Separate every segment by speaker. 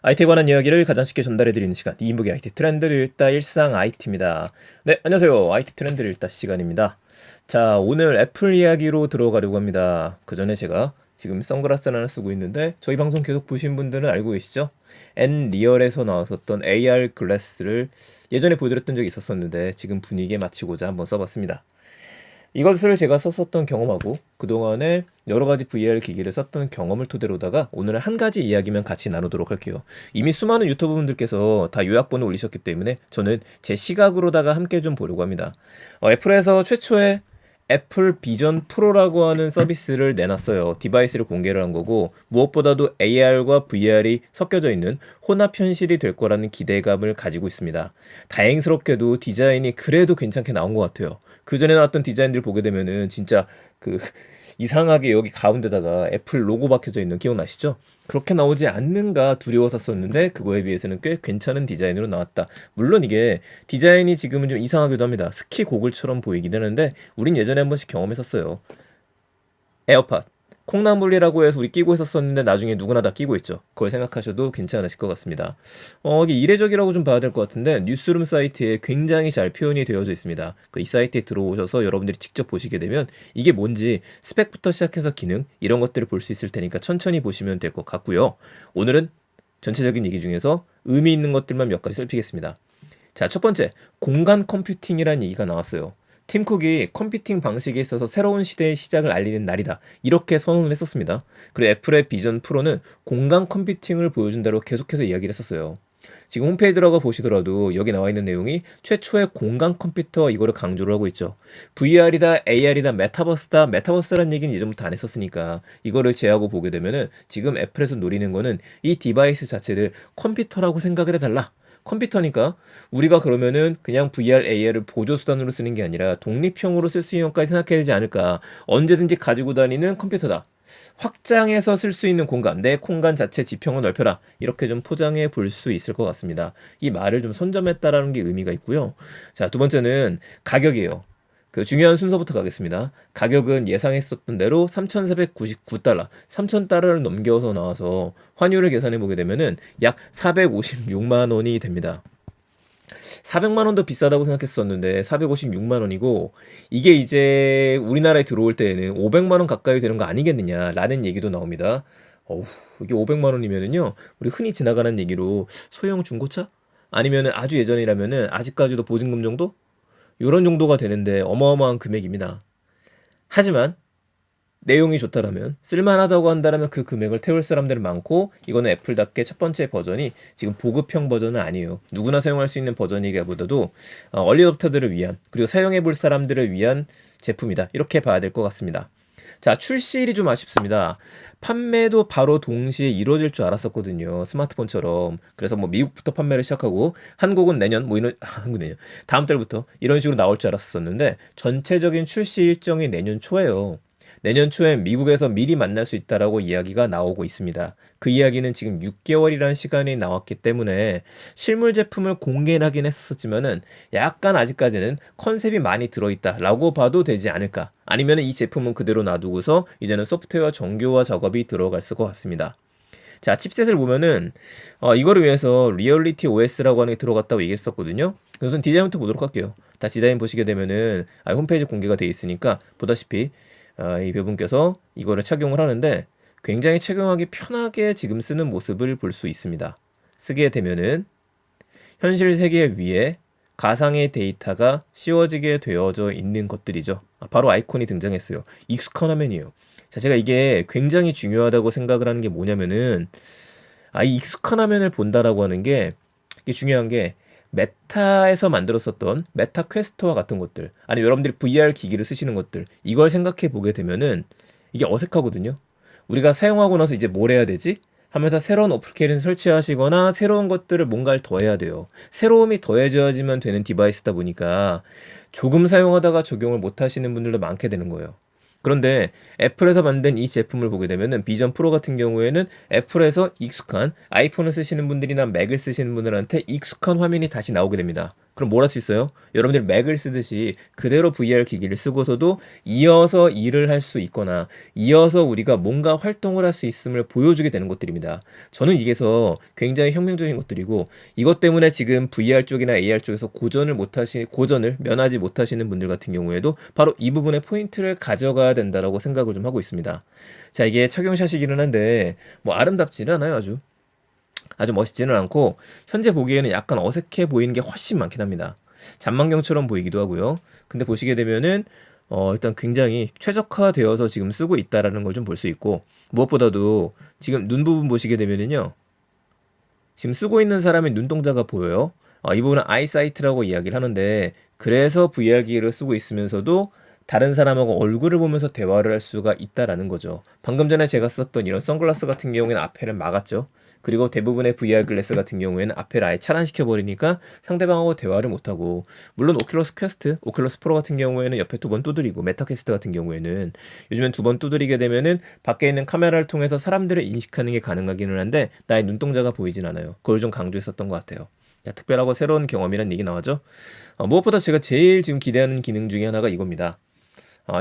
Speaker 1: IT에 관한 이야기를 가장 쉽게 전달해드리는 시간, 이인북의 IT 트렌드를 읽다 일상 IT입니다. 네, 안녕하세요. IT 트렌드를 읽다 시간입니다. 자, 오늘 애플 이야기로 들어가려고 합니다. 그 전에 제가 지금 선글라스를 하나 쓰고 있는데 저희 방송 계속 보신 분들은 알고 계시죠? N리얼에서 나왔었던 AR 글래스를 예전에 보여드렸던 적이 있었었는데 지금 분위기에 맞추고자 한번 써봤습니다. 이것을 제가 썼었던 경험하고 그동안에 여러 가지 VR 기기를 썼던 경험을 토대로다가 오늘은 한 가지 이야기만 같이 나누도록 할게요. 이미 수많은 유튜버 분들께서 다 요약본을 올리셨기 때문에 저는 제 시각으로다가 함께 좀 보려고 합니다. 애플에서 최초의 애플 비전 프로라고 하는 서비스를 내놨어요. 디바이스를 공개를 한 거고 무엇보다도 AR과 VR이 섞여져 있는 혼합 현실이 될 거라는 기대감을 가지고 있습니다. 다행스럽게도 디자인이 그래도 괜찮게 나온 것 같아요. 그 전에 나왔던 디자인들 보게 되면은 진짜 그 이상하게 여기 가운데다가 애플 로고 박혀져 있는 기억나시죠? 그렇게 나오지 않는가 두려워서 썼는데 그거에 비해서는 꽤 괜찮은 디자인으로 나왔다. 물론 이게 디자인이 지금은 좀 이상하기도 합니다. 스키 고글처럼 보이긴 하는데 우린 예전에 한 번씩 경험했었어요. 에어팟 콩나물이라고 해서 우리 끼고 있었었는데 나중에 누구나 다 끼고 있죠. 그걸 생각하셔도 괜찮으실 것 같습니다. 이게 이례적이라고 좀 봐야 될 것 같은데 뉴스룸 사이트에 굉장히 잘 표현이 되어져 있습니다. 이 사이트에 들어오셔서 여러분들이 직접 보시게 되면 이게 뭔지 스펙부터 시작해서 기능 이런 것들을 볼 수 있을 테니까 천천히 보시면 될 것 같고요. 오늘은 전체적인 얘기 중에서 의미 있는 것들만 몇 가지 살피겠습니다. 자, 첫 번째, 공간 컴퓨팅이라는 얘기가 나왔어요. 팀 쿡이 컴퓨팅 방식에 있어서 새로운 시대의 시작을 알리는 날이다. 이렇게 선언을 했었습니다. 그리고 애플의 비전 프로는 공간 컴퓨팅을 보여준다고 계속해서 이야기를 했었어요. 지금 홈페이지 들어가 보시더라도 여기 나와 있는 내용이 최초의 공간 컴퓨터 이거를 강조를 하고 있죠. VR이다, AR이다, 메타버스다. 메타버스라는 얘기는 예전부터 안 했었으니까 이거를 제하고 보게 되면은 지금 애플에서 노리는 거는 이 디바이스 자체를 컴퓨터라고 생각을 해달라. 컴퓨터니까 우리가 그러면은 그냥 VR, AR을 보조 수단으로 쓰는 게 아니라 독립형으로 쓸 수 있는 것까지 생각해야 되지 않을까. 언제든지 가지고 다니는 컴퓨터다. 확장해서 쓸 수 있는 공간, 내 공간 자체 지평을 넓혀라. 이렇게 좀 포장해 볼 수 있을 것 같습니다. 이 말을 좀 선점했다라는 게 의미가 있고요. 자, 두 번째는 가격이에요. 그 중요한 순서부터 가겠습니다. 가격은 예상했었던 대로 3,499달러, 3,000달러를 넘겨서 나와서 환율을 계산해 보게 되면은 약 456만 원이 됩니다. 400만 원도 비싸다고 생각했었는데 456만 원이고 이게 이제 우리나라에 들어올 때에는 500만 원 가까이 되는 거 아니겠느냐라는 얘기도 나옵니다. 어우, 이게 500만 원이면은요. 우리 흔히 지나가는 얘기로 소형 중고차? 아니면은 아주 예전이라면은 아직까지도 보증금 정도? 요런 정도가 되는데 어마어마한 금액입니다. 하지만 내용이 좋다라면 쓸만하다고 한다면 그 금액을 태울 사람들은 많고 이거는 애플답게 첫 번째 버전이 지금 보급형 버전은 아니에요. 누구나 사용할 수 있는 버전이기보다도 얼리어답터들을 위한 그리고 사용해 볼 사람들을 위한 제품이다. 이렇게 봐야 될 것 같습니다. 자, 출시일이 좀 아쉽습니다. 판매도 바로 동시에 이루어질 줄 알았었거든요. 스마트폰처럼. 그래서 뭐 미국부터 판매를 시작하고 한국은 내년 뭐 이런 한국 내년 다음 달부터 이런 식으로 나올 줄 알았었는데 전체적인 출시 일정이 내년 초예요. 내년 초엔 미국에서 미리 만날 수 있다라고 이야기가 나오고 있습니다. 그 이야기는 지금 6개월이라는 시간이 나왔기 때문에 실물 제품을 공개를 하긴 했었지만은 약간 아직까지는 컨셉이 많이 들어있다라고 봐도 되지 않을까. 아니면 이 제품은 그대로 놔두고서 이제는 소프트웨어 정교화 작업이 들어갈 것 같습니다. 자, 칩셋을 보면은 이거를 위해서 리얼리티 OS라고 하는 게 들어갔다고 얘기했었거든요. 우선 디자인부터 보도록 할게요. 다 디자인 보시게 되면은 홈페이지 공개가 돼 있으니까 보다시피 이 배분께서 이거를 착용을 하는데 굉장히 착용하기 편하게 지금 쓰는 모습을 볼 수 있습니다. 쓰게 되면은 현실 세계 위에 가상의 데이터가 씌워지게 되어져 있는 것들이죠. 바로 아이콘이 등장했어요. 익숙한 화면이에요. 자, 제가 이게 굉장히 중요하다고 생각을 하는 게 뭐냐면은 이 익숙한 화면을 본다라고 하는 게 이게 중요한 게 메타에서 만들었었던 메타 퀘스트와 같은 것들 아니면 여러분들이 VR 기기를 쓰시는 것들 이걸 생각해 보게 되면은 이게 어색하거든요. 우리가 사용하고 나서 이제 뭘 해야 되지? 하면서 새로운 어플리케이션 설치하시거나 새로운 것들을 뭔가를 더해야 돼요. 새로움이 더해져야지만 되는 디바이스다 보니까 조금 사용하다가 적용을 못 하시는 분들도 많게 되는 거예요. 그런데 애플에서 만든 이 제품을 보게 되면은 비전 프로 같은 경우에는 애플에서 익숙한 아이폰을 쓰시는 분들이나 맥을 쓰시는 분들한테 익숙한 화면이 다시 나오게 됩니다. 그럼 뭘 할 수 있어요? 여러분들이 맥을 쓰듯이 그대로 VR 기기를 쓰고서도 이어서 일을 할 수 있거나 이어서 우리가 뭔가 활동을 할 수 있음을 보여주게 되는 것들입니다. 저는 이게서 굉장히 혁명적인 것들이고 이것 때문에 지금 VR 쪽이나 AR 쪽에서 고전을 면하지 못하시는 분들 같은 경우에도 바로 이 부분에 포인트를 가져가야 된다라고 생각을 좀 하고 있습니다. 자, 이게 착용샷이기는 한데 뭐 아름답지는 않아요, 아주 멋있지는 않고 현재 보기에는 약간 어색해 보이는 게 훨씬 많긴 합니다. 잔망경처럼 보이기도 하고요. 근데 보시게 되면은 일단 굉장히 최적화되어서 지금 쓰고 있다라는 걸 좀 볼 수 있고 무엇보다도 지금 눈 부분 보시게 되면은요. 지금 쓰고 있는 사람의 눈동자가 보여요. 이 부분은 아이사이트라고 이야기를 하는데 그래서 VR기를 쓰고 있으면서도 다른 사람하고 얼굴을 보면서 대화를 할 수가 있다라는 거죠. 방금 전에 제가 썼던 이런 선글라스 같은 경우에는 앞에를 막았죠. 그리고 대부분의 VR 글래스 같은 경우에는 앞에를 아예 차단시켜 버리니까 상대방하고 대화를 못하고 물론 오큘러스 퀘스트, 오큘러스 프로 같은 경우에는 옆에 두 번 두드리고 메타퀘스트 같은 경우에는 요즘엔 두 번 두드리게 되면은 밖에 있는 카메라를 통해서 사람들을 인식하는 게 가능하기는 한데 나의 눈동자가 보이진 않아요. 그걸 좀 강조했었던 것 같아요. 야, 특별하고 새로운 경험이란 얘기 나왔죠. 무엇보다 제가 제일 지금 기대하는 기능 중에 하나가 이겁니다.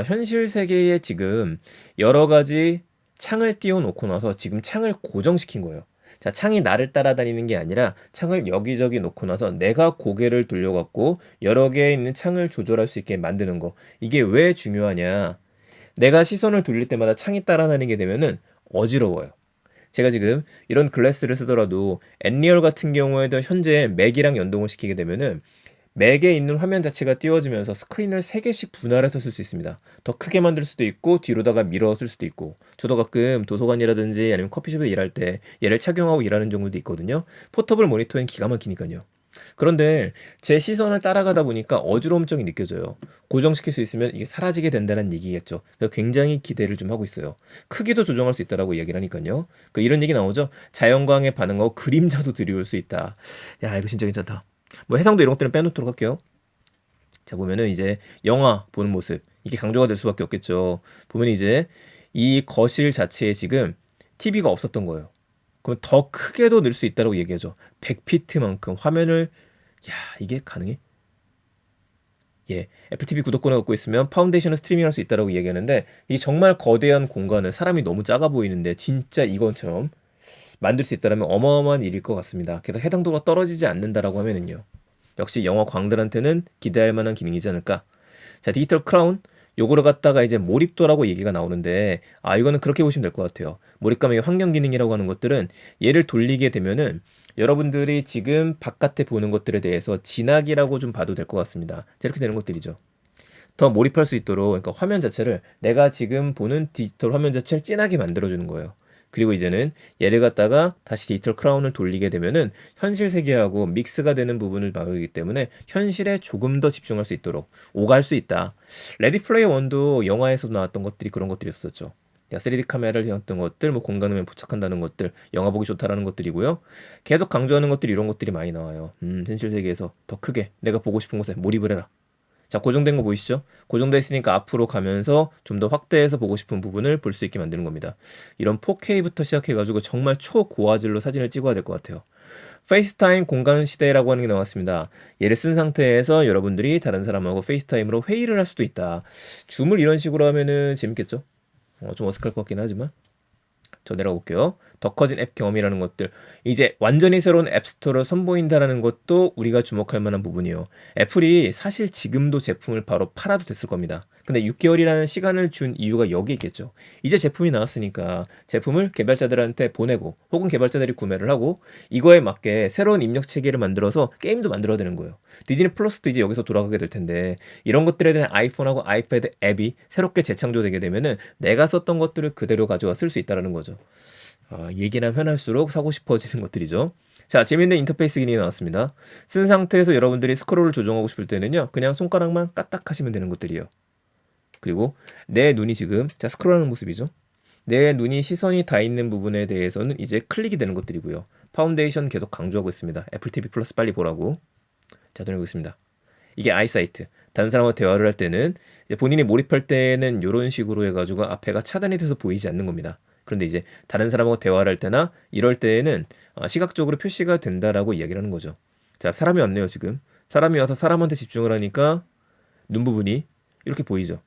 Speaker 1: 현실 세계에 지금 여러 가지 창을 띄워놓고 나서 지금 창을 고정시킨 거예요. 자, 창이 나를 따라다니는 게 아니라 창을 여기저기 놓고 나서 내가 고개를 돌려갖고 여러 개에 있는 창을 조절할 수 있게 만드는 거. 이게 왜 중요하냐? 내가 시선을 돌릴 때마다 창이 따라다니게 되면은 어지러워요. 제가 지금 이런 글래스를 쓰더라도 엔리얼 같은 경우에도 현재 맥이랑 연동을 시키게 되면은 맥에 있는 화면 자체가 띄워지면서 스크린을 3개씩 분할해서 쓸 수 있습니다. 더 크게 만들 수도 있고 뒤로다가 밀어 쓸 수도 있고 저도 가끔 도서관이라든지 아니면 커피숍에 일할 때 얘를 착용하고 일하는 경우도 있거든요. 포터블 모니터엔 기가 막히니까요. 그런데 제 시선을 따라가다 보니까 어지러움증이 느껴져요. 고정시킬 수 있으면 이게 사라지게 된다는 얘기겠죠. 그래서 굉장히 기대를 좀 하고 있어요. 크기도 조정할 수 있다라고 이야기를 하니까요. 이런 얘기 나오죠. 자연광에 반응하고 그림자도 들이올 수 있다. 야, 이거 진짜 괜찮다. 뭐 해상도 이런 것들은 빼놓도록 할게요. 자, 보면은 이제 영화 보는 모습 이게 강조가 될 수밖에 없겠죠. 보면 이제 이 거실 자체에 지금 TV가 없었던 거예요. 그럼 더 크게도 늘 수 있다고 얘기하죠. 100피트만큼 화면을 이게 가능해? 예, 애플 TV 구독권을 갖고 있으면 파운데이션을 스트리밍할 수 있다고 얘기하는데 이 정말 거대한 공간을 사람이 너무 작아 보이는데 진짜 이것처럼 만들 수 있다면 어마어마한 일일 것 같습니다. 게다가 해당도가 떨어지지 않는다라고 하면은요. 역시 영화 광들한테는 기대할 만한 기능이지 않을까. 자, 디지털 크라운. 요거를 갖다가 이제 몰입도라고 얘기가 나오는데 이거는 그렇게 보시면 될 것 같아요. 몰입감의 환경 기능이라고 하는 것들은 얘를 돌리게 되면은 여러분들이 지금 바깥에 보는 것들에 대해서 진하기라고 좀 봐도 될 것 같습니다. 자, 이렇게 되는 것들이죠. 더 몰입할 수 있도록 그러니까 화면 자체를 내가 지금 보는 디지털 화면 자체를 진하게 만들어주는 거예요. 그리고 이제는 얘를 갖다가 다시 디지털 크라운을 돌리게 되면은 현실 세계하고 믹스가 되는 부분을 막기 때문에 현실에 조금 더 집중할 수 있도록 오갈 수 있다. 레디 플레이어 1도 영화에서 나왔던 것들이 그런 것들이었었죠. 3D 카메라를 해왔던 것들, 뭐 공간음에 포착한다는 것들, 영화 보기 좋다라는 것들이고요. 계속 강조하는 것들이 이런 것들이 많이 나와요. 현실 세계에서 더 크게 내가 보고 싶은 곳에 몰입을 해라. 자, 고정된 거 보이시죠? 고정돼 있으니까 앞으로 가면서 좀 더 확대해서 보고 싶은 부분을 볼 수 있게 만드는 겁니다. 이런 4K부터 시작해가지고 정말 초고화질로 사진을 찍어야 될 것 같아요. 페이스타임 공간 시대라고 하는 게 나왔습니다. 얘를 쓴 상태에서 여러분들이 다른 사람하고 페이스타임으로 회의를 할 수도 있다. 줌을 이런 식으로 하면은 재밌겠죠? 좀 어색할 것 같긴 하지만. 저 내려가 볼게요. 더 커진 앱 경험이라는 것들. 이제 완전히 새로운 앱스토어를 선보인다라는 것도 우리가 주목할 만한 부분이에요. 애플이 사실 지금도 제품을 바로 팔아도 됐을 겁니다. 근데 6개월이라는 시간을 준 이유가 여기 있겠죠. 이제 제품이 나왔으니까 제품을 개발자들한테 보내고 혹은 개발자들이 구매를 하고 이거에 맞게 새로운 입력 체계를 만들어서 게임도 만들어야 되는 거예요. 디즈니 플러스도 이제 여기서 돌아가게 될 텐데 이런 것들에 대한 아이폰하고 아이패드 앱이 새롭게 재창조되게 되면은 내가 썼던 것들을 그대로 가져와 쓸 수 있다는 거죠. 얘기나 편할수록 사고 싶어지는 것들이죠. 자, 재밌는 인터페이스 기능이 나왔습니다. 쓴 상태에서 여러분들이 스크롤을 조정하고 싶을 때는요. 그냥 손가락만 까딱 하시면 되는 것들이에요. 그리고 내 눈이 지금 스크롤하는 모습이죠. 내 눈이 시선이 다 있는 부분에 대해서는 이제 클릭이 되는 것들이고요. 파운데이션 계속 강조하고 있습니다. 애플 TV 플러스 빨리 보라고. 자, 돌리고 있습니다. 이게 아이사이트. 다른 사람과 대화를 할 때는 이제 본인이 몰입할 때는 이런 식으로 해가지고 앞에가 차단이 돼서 보이지 않는 겁니다. 그런데 이제 다른 사람하고 대화를 할 때나 이럴 때에는 시각적으로 표시가 된다라고 이야기를 하는 거죠. 자, 사람이 왔네요, 지금. 사람이 와서 사람한테 집중을 하니까 눈 부분이 이렇게 보이죠.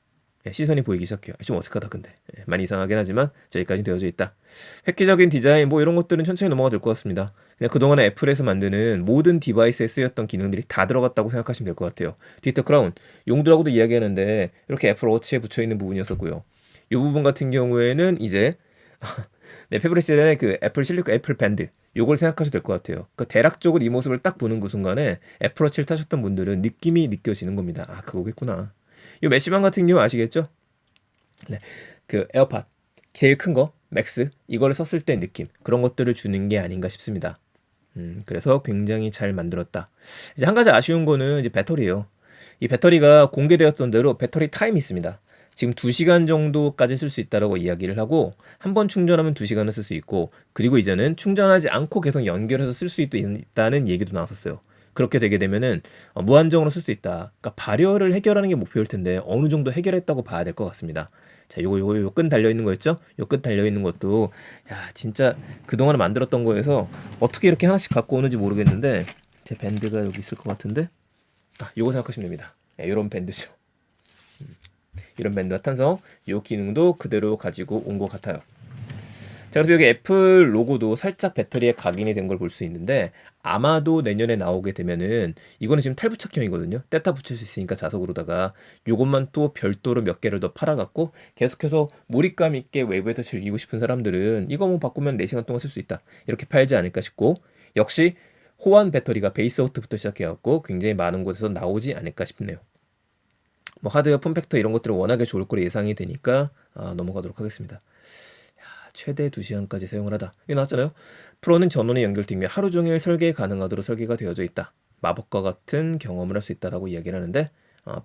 Speaker 1: 예, 시선이 보이기 시작해요. 좀 어색하다 근데. 예, 많이 이상하긴 하지만 저기까지 되어져 있다. 획기적인 디자인 뭐 이런 것들은 천천히 넘어가 될 것 같습니다. 그냥 그동안에 애플에서 만드는 모든 디바이스에 쓰였던 기능들이 다 들어갔다고 생각하시면 될 것 같아요. 디지털 크라운 용도라고도 이야기하는데 이렇게 애플 워치에 붙여있는 부분이었었고요. 이 부분 같은 경우에는 이제 네, 패브릭 시절에 그 애플 실리콘 애플 밴드 요걸 생각하셔도 될 것 같아요. 그 대략적으로 이 모습을 딱 보는 그 순간에 애플워치를 타셨던 분들은 느낌이 느껴지는 겁니다. 아, 그거겠구나. 이 메시방 같은 경우 아시겠죠? 네, 그 에어팟 제일 큰 거 맥스 이거를 썼을 때 느낌 그런 것들을 주는 게 아닌가 싶습니다. 그래서 굉장히 잘 만들었다. 이제 한 가지 아쉬운 거는 이제 배터리예요. 이 배터리가 공개되었던 대로 배터리 타임이 있습니다. 지금 2시간 정도까지 쓸 수 있다라고 이야기를 하고 한 번 충전하면 2시간을 쓸 수 있고 그리고 이제는 충전하지 않고 계속 연결해서 쓸 수 있다는 얘기도 나왔었어요. 그렇게 되게 되면은 무한정으로 쓸 수 있다. 그러니까 발열을 해결하는 게 목표일 텐데 어느 정도 해결했다고 봐야 될 것 같습니다. 자, 요거 끈 달려 있는 거 있죠? 요 끈 달려 있는 것도 야, 진짜 그동안에 만들었던 거에서 어떻게 이렇게 하나씩 갖고 오는지 모르겠는데 제 밴드가 여기 있을 것 같은데 아, 요거 생각하시면 됩니다. 네, 요런 밴드죠. 이런 밴드와 탄성, 요 기능도 그대로 가지고 온 것 같아요. 자, 그래서 여기 애플 로고도 살짝 배터리에 각인이 된 걸 볼 수 있는데 아마도 내년에 나오게 되면은 이거는 지금 탈부착형이거든요. 뗐다 붙일 수 있으니까 자석으로다가 요것만 또 별도로 몇 개를 더 팔아갖고 계속해서 몰입감 있게 외부에서 즐기고 싶은 사람들은 이거 뭐 바꾸면 4시간 동안 쓸 수 있다. 이렇게 팔지 않을까 싶고 역시 호환 배터리가 베이스아웃부터 시작해갖고 굉장히 많은 곳에서 나오지 않을까 싶네요. 뭐 하드웨어 폼팩터 이런 것들은 워낙에 좋을 거로 예상이 되니까 넘어가도록 하겠습니다. 최대 2시간까지 사용을 하다. 이게 나왔잖아요. 프로는 전원이 연결되며 하루 종일 설계 가능하도록 설계가 되어져 있다. 마법과 같은 경험을 할 수 있다라고 이야기를 하는데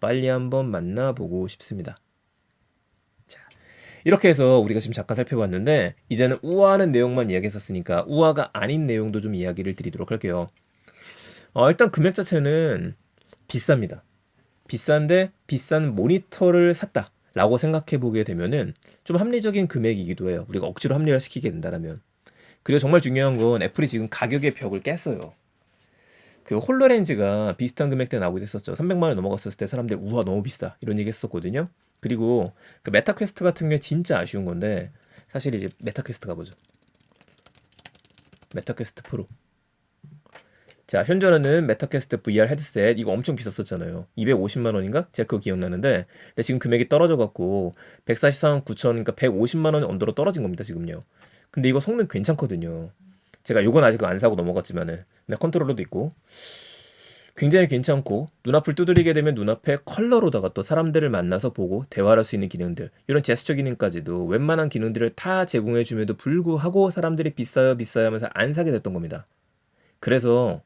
Speaker 1: 빨리 한번 만나보고 싶습니다. 자, 이렇게 해서 우리가 지금 잠깐 살펴봤는데 이제는 우아하는 내용만 이야기했었으니까 우아가 아닌 내용도 좀 이야기를 드리도록 할게요. 일단 금액 자체는 비쌉니다. 비싼데 비싼 모니터를 샀다 라고 생각해 보게 되면은 좀 합리적인 금액이기도 해요. 우리가 억지로 합리화 시키게 된다면. 그리고 정말 중요한 건 애플이 지금 가격의 벽을 깼어요. 그 홀로렌즈가 비슷한 금액대 나오기도 했었죠. 300만 원 넘어갔었을 때 사람들이 우와 너무 비싸 이런 얘기 했었거든요. 그리고 그 메타퀘스트 같은 게 진짜 아쉬운 건데 사실 이제 메타퀘스트가 뭐죠? 메타퀘스트 프로. 자, 현존하는 메타퀘스트 VR 헤드셋 이거 엄청 비쌌었잖아요. 250만 원인가? 제가 그거 기억나는데 근데 지금 금액이 떨어져 갖고 143만 9천 그러니까 150만 원 언더로 떨어진 겁니다, 지금요. 근데 이거 성능 괜찮거든요. 제가 요건 아직 안 사고 넘어갔지만은 근데 컨트롤러도 있고 굉장히 괜찮고 눈앞을 두드리게 되면 눈앞에 컬러로다가 또 사람들을 만나서 보고 대화할 수 있는 기능들 이런 제스처 기능까지도 웬만한 기능들을 다 제공해 줌에도 불구하고 사람들이 비싸요 비싸요 하면서 안 사게 됐던 겁니다. 그래서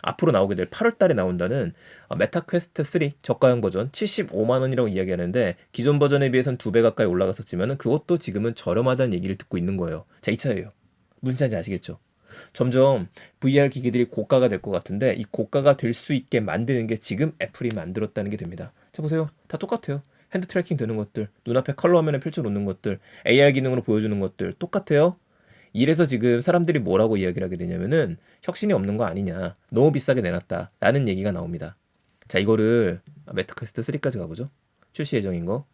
Speaker 1: 앞으로 나오게 될 8월 달에 나온다는 메타퀘스트 3 저가형 버전 75만 원이라고 이야기하는데 기존 버전에 비해서는 2배 가까이 올라갔었지만은 그것도 지금은 저렴하다는 얘기를 듣고 있는 거예요. 자, 이 차이예요. 무슨 차이인지 아시겠죠? 점점 VR 기기들이 고가가 될 것 같은데 이 고가가 될 수 있게 만드는 게 지금 애플이 만들었다는 게 됩니다. 자, 보세요. 다 똑같아요. 핸드 트래킹 되는 것들, 눈앞에 컬러 화면에 펼쳐놓는 것들, AR 기능으로 보여주는 것들 똑같아요. 이래서 지금 사람들이 뭐라고 이야기를 하게 되냐면은 혁신이 없는 거 아니냐. 너무 비싸게 내놨다. 라는 얘기가 나옵니다. 자, 이거를 메타퀘스트 3까지 가보죠. 출시 예정인 거.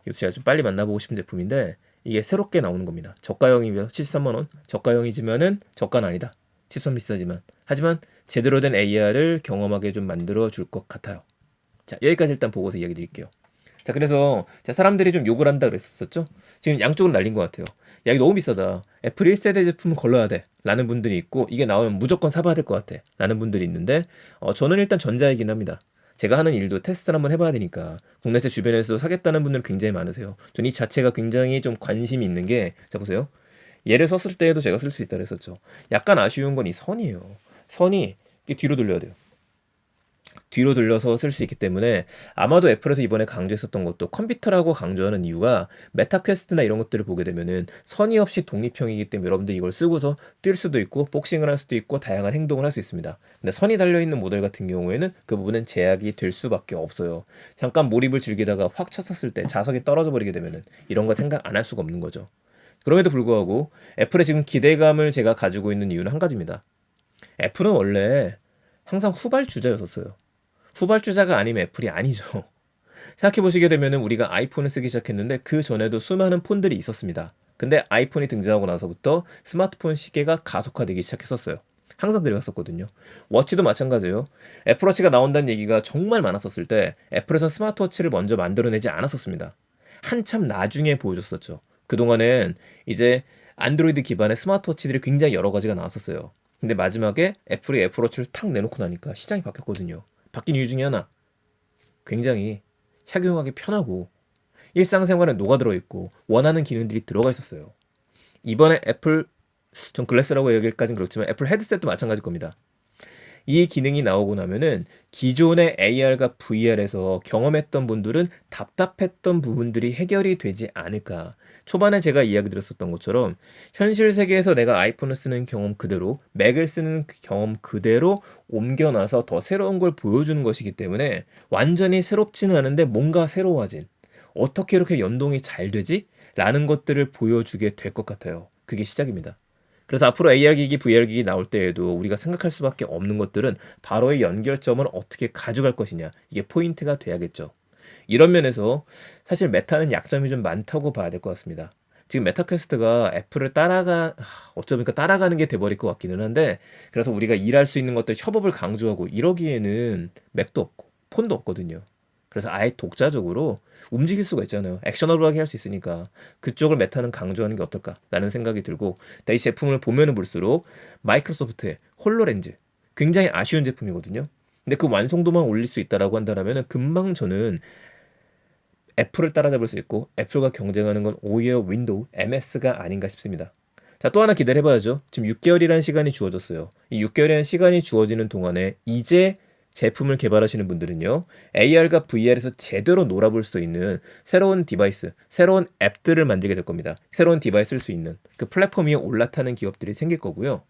Speaker 1: 이거 제가 좀 빨리 만나보고 싶은 제품인데 이게 새롭게 나오는 겁니다. 저가형이면 73만 원. 저가형이지만은 저가는 아니다. 치솟 비싸지만. 하지만 제대로 된 AR을 경험하게 좀 만들어 줄 것 같아요. 자, 여기까지 일단 보고서 이야기 드릴게요. 자, 그래서 사람들이 좀 욕을 한다 그랬었죠? 지금 양쪽으로 날린 것 같아요. 야, 이거 너무 비싸다. 애플 1세대 제품은 걸러야 돼. 라는 분들이 있고, 이게 나오면 무조건 사봐야 될 것 같아. 라는 분들이 있는데, 저는 일단 전자이긴 합니다. 제가 하는 일도 테스트를 한번 해봐야 되니까, 국내체 주변에서 사겠다는 분들 굉장히 많으세요. 전 이 자체가 굉장히 좀 관심이 있는 게, 자, 보세요. 얘를 썼을 때에도 제가 쓸 수 있다 그랬었죠. 약간 아쉬운 건 이 선이에요. 선이 이게 뒤로 돌려야 돼요. 뒤로 돌려서 쓸 수 있기 때문에 아마도 애플에서 이번에 강조했었던 것도 컴퓨터라고 강조하는 이유가 메타퀘스트나 이런 것들을 보게 되면은 선이 없이 독립형이기 때문에 여러분들 이걸 쓰고서 뛸 수도 있고 복싱을 할 수도 있고 다양한 행동을 할 수 있습니다. 근데 선이 달려있는 모델 같은 경우에는 그 부분은 제약이 될 수밖에 없어요. 잠깐 몰입을 즐기다가 확 쳤었을 때 자석이 떨어져 버리게 되면은 이런 거 생각 안 할 수가 없는 거죠. 그럼에도 불구하고 애플의 지금 기대감을 제가 가지고 있는 이유는 한 가지입니다. 애플은 원래 항상 후발주자였었어요. 후발주자가 아니면 애플이 아니죠. 생각해보시게 되면은 우리가 아이폰을 쓰기 시작했는데 그 전에도 수많은 폰들이 있었습니다. 근데 아이폰이 등장하고 나서부터 스마트폰 시계가 가속화되기 시작했었어요. 항상 그래왔었거든요. 워치도 마찬가지예요. 애플워치가 나온다는 얘기가 정말 많았었을 때 애플에서 스마트워치를 먼저 만들어내지 않았었습니다. 한참 나중에 보여줬었죠. 그동안은 이제 안드로이드 기반의 스마트워치들이 굉장히 여러 가지가 나왔었어요. 근데 마지막에 애플이 애플워치를 탁 내놓고 나니까 시장이 바뀌었거든요. 바뀐 이유 중에 하나, 굉장히 착용하기 편하고 일상생활에 녹아들어 있고 원하는 기능들이 들어가 있었어요. 이번에 애플, 전 글래스라고 얘기까지는 그렇지만 애플 헤드셋도 마찬가지일 겁니다. 이 기능이 나오고 나면은 기존의 AR과 VR에서 경험했던 분들은 답답했던 부분들이 해결이 되지 않을까. 초반에 제가 이야기 드렸었던 것처럼 현실 세계에서 내가 아이폰을 쓰는 경험 그대로, 맥을 쓰는 경험 그대로 옮겨놔서 더 새로운 걸 보여주는 것이기 때문에 완전히 새롭지는 않은데 뭔가 새로워진, 어떻게 이렇게 연동이 잘 되지? 라는 것들을 보여주게 될 것 같아요. 그게 시작입니다. 그래서 앞으로 AR 기기, VR 기기 나올 때에도 우리가 생각할 수밖에 없는 것들은 바로의 연결점을 어떻게 가져갈 것이냐. 이게 포인트가 돼야겠죠. 이런 면에서 사실 메타는 약점이 좀 많다고 봐야 될 것 같습니다. 지금 메타퀘스트가 애플을 어쩌니까 따라가는 게 돼버릴 것 같기는 한데, 그래서 우리가 일할 수 있는 것들 협업을 강조하고 이러기에는 맥도 없고 폰도 없거든요. 그래서 아예 독자적으로 움직일 수가 있잖아요. 액셔너블하게 할 수 있으니까 그쪽을 메타는 강조하는 게 어떨까라는 생각이 들고, 이 제품을 보면은 볼수록 마이크로소프트의 홀로렌즈 굉장히 아쉬운 제품이거든요. 근데 그 완성도만 올릴 수 있다라고 한다면은 금방 저는 애플을 따라잡을 수 있고 애플과 경쟁하는 건 오히려 윈도우 MS가 아닌가 싶습니다. 자, 또 하나 기대를 해봐야죠. 지금 6개월이라는 시간이 주어졌어요. 이 6개월이라는 시간이 주어지는 동안에 이제 제품을 개발하시는 분들은요, AR과 VR에서 제대로 놀아볼 수 있는 새로운 디바이스, 새로운 앱들을 만들게 될 겁니다. 새로운 디바이스를 쓸 수 있는 그 플랫폼 위에 올라타는 기업들이 생길 거고요.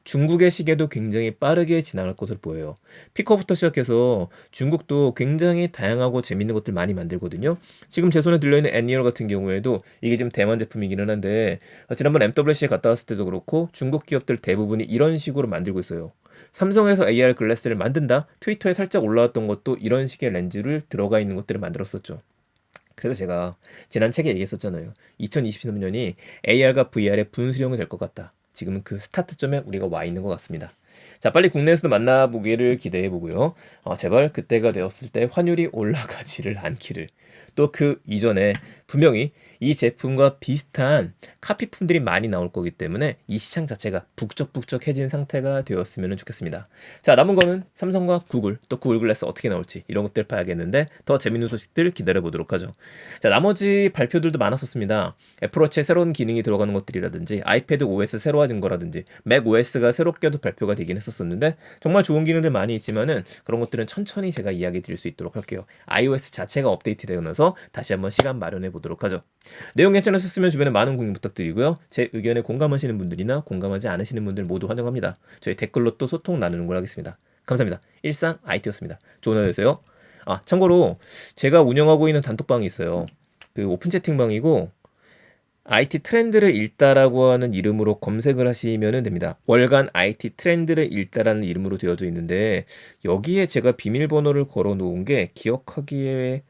Speaker 1: 중국의 시계도 굉장히 빠르게 진행할 것으로 보여요. 피커부터 시작해서 중국도 굉장히 다양하고 재밌는 것들 많이 만들거든요. 지금 제 손에 들려있는 애니얼 같은 경우에도 이게 지금 대만 제품이기는 한데, 지난번 MWC에 갔다 왔을 때도 그렇고 중국 기업들 대부분이 이런 식으로 만들고 있어요. 삼성에서 AR 글래스를 만든다? 트위터에 살짝 올라왔던 것도 이런 식의 렌즈를 들어가 있는 것들을 만들었었죠. 그래서 제가 지난 책에 얘기했었잖아요. 2023년이 AR과 VR의 분수령이 될 것 같다. 지금은 그 스타트점에 우리가 와 있는 것 같습니다. 자, 빨리 국내에서도 만나보기를 기대해 보고요. 제발 그때가 되었을 때 환율이 올라가지를 않기를. 또 그 이전에 분명히 이 제품과 비슷한 카피품들이 많이 나올 거기 때문에 이 시장 자체가 북적북적해진 상태가 되었으면 좋겠습니다. 자, 남은 거는 삼성과 구글, 또 구글 글래스 어떻게 나올지 이런 것들 봐야겠는데 더 재밌는 소식들 기다려 보도록 하죠. 자, 나머지 발표들도 많았었습니다. 애플워치에 새로운 기능이 들어가는 것들이라든지 아이패드 OS 새로워진 거라든지 맥 OS가 새롭게도 발표가 되긴 했었었는데, 정말 좋은 기능들 많이 있지만은 그런 것들은 천천히 제가 이야기 드릴 수 있도록 할게요. iOS 자체가 업데이트 되고 나서 다시 한번 시간 마련해 보도록 하죠. 내용 괜찮으셨으면 주변에 많은 공유 부탁드리고요. 제 의견에 공감하시는 분들이나 공감하지 않으시는 분들 모두 환영합니다. 저희 댓글로 또 소통 나누는 걸 하겠습니다. 감사합니다. 일상 IT였습니다. 좋은 하루 되세요. 참고로 제가 운영하고 있는 단톡방이 있어요. 그 오픈 채팅방이고 IT 트렌드를 읽다라고 하는 이름으로 검색을 하시면 됩니다. 월간 IT 트렌드를 읽다라는 이름으로 되어져 있는데, 여기에 제가 비밀번호를 걸어 놓은 게 기억하기에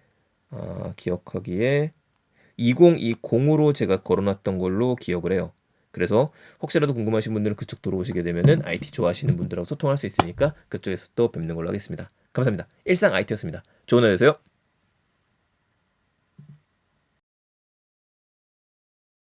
Speaker 1: 2020으로 제가 걸어놨던 걸로 기억을 해요. 그래서 혹시라도 궁금하신 분들은 그쪽 들어오시게 되면은 IT 좋아하시는 분들하고 소통할 수 있으니까 그쪽에서 또 뵙는 걸로 하겠습니다. 감사합니다. 일상 IT였습니다. 좋은 하루 되세요.